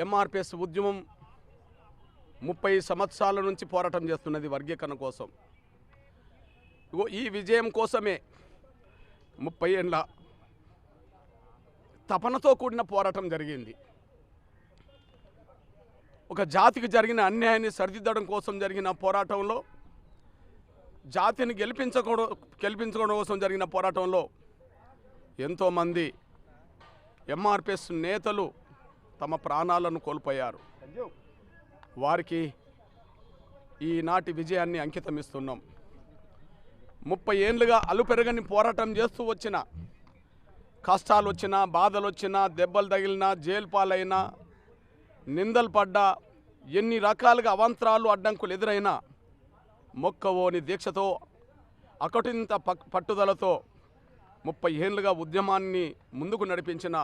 ఎంఆర్పిఎస్ ఉద్యమం 30 సంవత్సరాల నుంచి పోరాటం చేస్తున్నది వర్గీకరణ కోసం. ఈ విజయం కోసమే 30 ఏళ్ళ తపనతో కూడిన పోరాటం జరిగింది. ఒక జాతికి జరిగిన అన్యాయాన్ని సరిదిద్దడం కోసం జరిగిన పోరాటంలో, జాతిని గెలిపించుకోవడం కోసం జరిగిన పోరాటంలో ఎంతోమంది ఎంఆర్పిఎస్ నేతలు తమ ప్రాణాలను కోల్పోయారు. వారికి ఈనాటి విజయాన్ని అంకితం ఇస్తున్నాం. 30 ఏళ్ళుగా అలుపెరగని పోరాటం చేస్తూ వచ్చిన, కష్టాలు వచ్చినా, బాధలు వచ్చినా, దెబ్బలు తగిలినా, జైలు పాలైనా, నిందలు పడ్డా, ఎన్ని రకాలుగా అవాంతరాలు అడ్డంకులు ఎదురైనా మొక్కవోని దీక్షతో, అకటింత పట్టుదలతో 30 ఏళ్ళుగా ఉద్యమాన్ని ముందుకు నడిపించిన